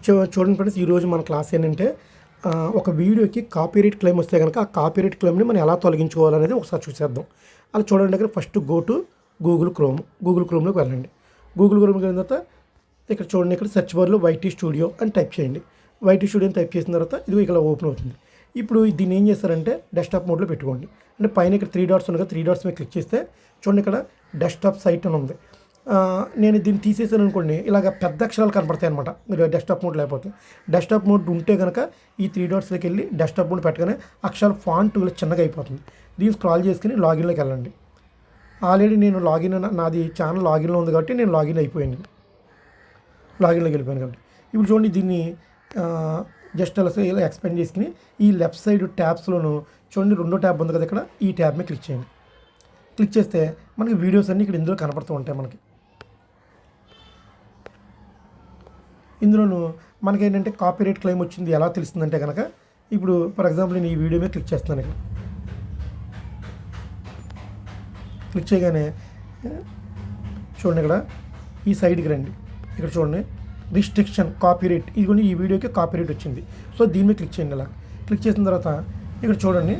చూడండి ఫ్రెండ్స్, ఈరోజు మన క్లాస్ ఏంటంటే ఒక వీడియోకి కాపీరైట్ క్లెయిమ్ వస్తే కనుక ఆ కాపీరైట్ క్లెయిమ్ని మనం ఎలా తొలగించుకోవాలనేది ఒకసారి చూసేద్దాం. అలా చూడండి దగ్గర ఫస్ట్ గో టు గూగుల్ క్రోమ్లోకి వెళ్ళండి. గూగుల్ క్రోమ్కి వెళ్ళిన తర్వాత ఇక్కడ చూడండి, ఇక్కడ సెర్చ్ బార్లో వైటీ స్టూడియో అని టైప్ చేయండి. వైటీ స్టూడియో అని టైప్ చేసిన తర్వాత ఇది ఇక్కడ ఓపెన్ అవుతుంది. ఇప్పుడు దీన్ని ఏం చేస్తారంటే డెస్క్టాప్ మోడ్లో పెట్టుకోండి. అంటే పైన ఇక్కడ 3 డాట్స్ ఉన్నాయి కదా, 3 డాట్స్ మీద క్లిక్ చేస్తే చూడండి ఇక్కడ డెస్క్టాప్ సైట్ అని ఉంది. నేను దీన్ని తీసేసాను అనుకోండి, ఇలాగ పెద్ద అక్షరాలు కనపడతాయి అనమాట. మీరు డెస్క్టాప్ మోడ్ లేకపోతే, డెస్క్టాప్ మోడ్ ఉంటే కనుక ఈ 3 డాట్స్లోకి వెళ్ళి డెస్క్టాప్ మోడ్ పెట్టగానే అక్షరాలు ఫాంట్ చిన్నగా అయిపోతుంది. దీన్ని స్క్రాల్ చేసుకుని లాగిన్లోకి వెళ్ళండి. ఆల్రెడీ నేను నాది ఛానల్ లాగిన్లో ఉంది కాబట్టి నేను లాగిన్ అయిపోయాను, లాగిన్లోకి వెళ్ళిపోయాను కాబట్టి. ఇప్పుడు చూడండి, దీన్ని జస్ట్ అలా ఇలా ఎక్స్పెండ్ చేసుకుని ఈ లెఫ్ట్ సైడ్ ట్యాబ్స్లోను చూడండి 2వ ట్యాబ్ ఉంది కదా, ఇక్కడ ఈ ట్యాబ్ మీద క్లిక్ చేయండి. క్లిక్ చేస్తే మనకి వీడియోస్ అన్నీ ఇక్కడ ఇందులో కనపడుతూ ఉంటాయి. ఇందులోను మనకి ఏంటంటే కాపీరైట్ క్లెయిమ్ వచ్చింది ఎలా తెలుస్తుందంటే కనుక, ఇప్పుడు ఫర్ ఎగ్జాంపుల్ నేను ఈ వీడియో మీద క్లిక్ చేస్తున్నాను. ఇక్కడ క్లిక్ చేయగానే చూడండి, ఇక్కడ ఈ సైడ్కి రండి. ఇక్కడ చూడండి రిస్ట్రిక్షన్ కాపీరైట్, ఇది కూడా ఈ వీడియోకి కాపీరైట్ వచ్చింది. సో దీని మీద క్లిక్ చేయండి. ఇలా క్లిక్ చేసిన తర్వాత ఇక్కడ చూడండి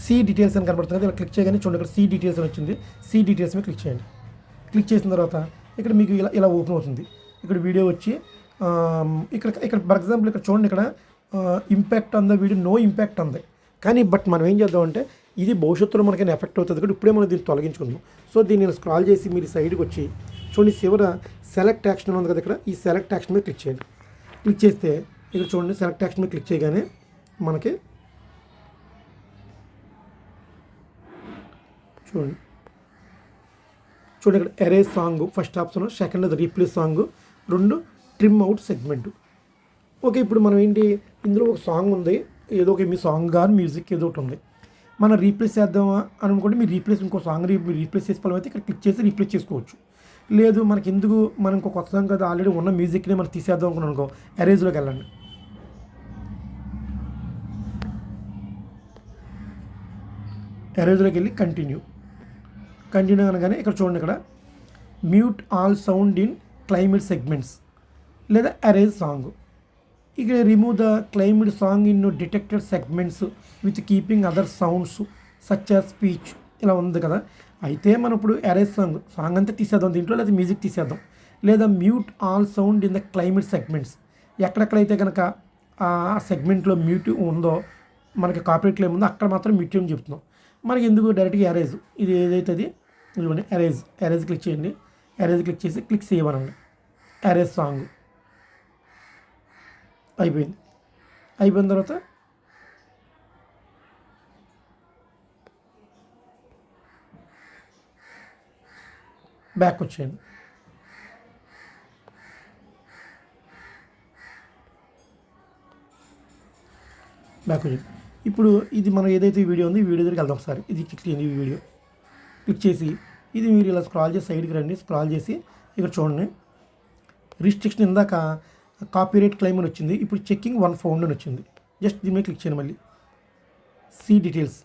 సి డీటెయిల్స్ అని కనబడుతుంది కదా, ఇలా క్లిక్ చేయగానే చూడండి ఇక్కడ సి డీటెయిల్స్ అని వచ్చింది. సి డీటెయిల్స్ మీద క్లిక్ చేయండి. క్లిక్ చేసిన తర్వాత ఇక్కడ మీకు ఇలా ఓపెన్ అవుతుంది. ఇక్కడ వీడియో వచ్చి ఇక్కడ ఫర్ ఎగ్జాంపుల్ ఇక్కడ చూడండి, ఇక్కడ impact on the video, no impact ఉంది. కానీ బట్ మనం ఏం చేద్దామంటే ఇది భవిష్యత్తులో మనకైనా ఎఫెక్ట్ అవుతుంది కాబట్టి ఇప్పుడే మనం దీన్ని తొలగించుకుందాం. సో దీన్ని స్క్రాల్ చేసి మీరు సైడ్కి వచ్చి చూడండి, చివర సెలెక్ట్ యాక్షన్ ఉంది కదా, ఇక్కడ ఈ సెలెక్ట్ యాక్షన్ మీద క్లిక్ చేయండి. క్లిక్ చేస్తే ఇక్కడ చూడండి సెలెక్ట్ యాక్షన్ మీద క్లిక్ చేయగానే మనకి చూడండి ఇక్కడ erase song first option, second అది replace song, 2 trim out segment. Okay, ఇప్పుడు మనం ఏంటి, ఇందులో ఒక సాంగ్ ఉంది, ఏదో ఒక మీ సాంగ్ కానీ మ్యూజిక్ ఏదో ఒకటి ఉంది, మనం రీప్లేస్ చేద్దామా అని అనుకోండి. మీరు ఇంకో సాంగ్ రీప్లేస్ చేసుకోవాలైతే ఇక్కడ క్లిక్ చేసి రీప్లేస్ చేసుకోవచ్చు. లేదు మనకి ఎందుకు, మనం ఇంకో కొత్త సాంగ్ కదా ఆల్రెడీ ఉన్న మ్యూజిక్ని మనం తీసేద్దాం అనుకున్నాను అనుకో, ఎరేజ్లోకి వెళ్ళండి. ఎరేజ్లోకి వెళ్ళి కంటిన్యూ అనగానే ఇక్కడ చూడండి, ఇక్కడ mute all sound in claimed segments లేదా ఎరేజ్ సాంగ్. ఇక్కడ remove the claimed song in detected segments with keeping other sounds such as speech ఇలా ఉంది కదా. అయితే మనం ఇప్పుడు ఎరేజ్ సాంగ్ అంతా తీసేద్దాం దీంట్లో, లేదా మ్యూజిక్ తీసేద్దాం. లేదా mute all sound in the claimed segments, ఎక్కడెక్కడైతే కనుక ఆ సెగ్మెంట్లో మ్యూట్ ఉందో, మనకి కాపీరైట్ క్లెయిమ్ ఉందో అక్కడ మాత్రం మ్యూట్ అని చెప్తున్నాం. మనకి ఎందుకు డైరెక్ట్గా ఎరేజ్, ఇది ఏదైతే అది ఇదిగోండి ఎరేజ్ క్లిక్ చేయండి. ఎరేజ్ క్లిక్ చేసి క్లిక్ చేయమనండి. ఎరేజ్ సాంగ్ అయిపోయిన తర్వాత బ్యాక్ వచ్చేయండి. ఇప్పుడు ఇది మనం ఏదైతే వీడియో ఉంది ఈ వీడియో దగ్గరికి వెళ్దాం ఒకసారి. ఇది క్లిక్ చేయండి, ఈ వీడియో క్లిక్ చేసి ఇది మీరు ఇలా స్క్రాల్ చేసి సైడ్కి రండి. స్క్రాల్ చేసి ఇక్కడ చూడండి రిస్ట్రిక్షన్ ఇందాక కాపీరైట్ క్లెయిమ్ అని వచ్చింది, ఇప్పుడు చెక్కింగ్ 1 ఫౌండ్ అని వచ్చింది. జస్ట్ దీని మీద క్లిక్ చేయండి. మళ్ళీ see details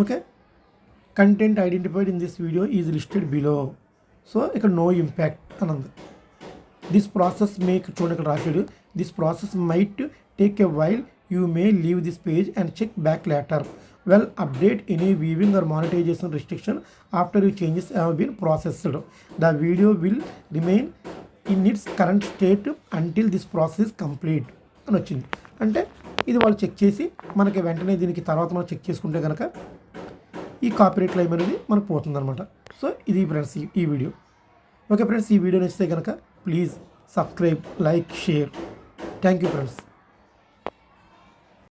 okay. Content identified in this video is listed below. So ఇక్కడ నో ఇంపాక్ట్ అని ఉంది. దిస్ ప్రాసెస్ చూడండి ఇక్కడ రాశాడు, this process might take a while, you may leave this page and check back later. We'll update any viewing or monetisation restriction after you changes have been processed. The video will remain in its current state until this process complete అని వచ్చింది. అంటే ఇది వాళ్ళు check చేసి మనకి వెంటనే దీనికి తర్వాత మనం చెక్ చేసుకుంటే కనుక ఈ కాపీరైట్ క్లెయిమ్ అనేది మనకు పోతుంది అనమాట. సో ఇది ఫ్రెండ్స్ ఈ వీడియో. ఓకే ఫ్రెండ్స్, ఈ వీడియో నచ్చితే కనుక please subscribe, like, share. Thank you friends.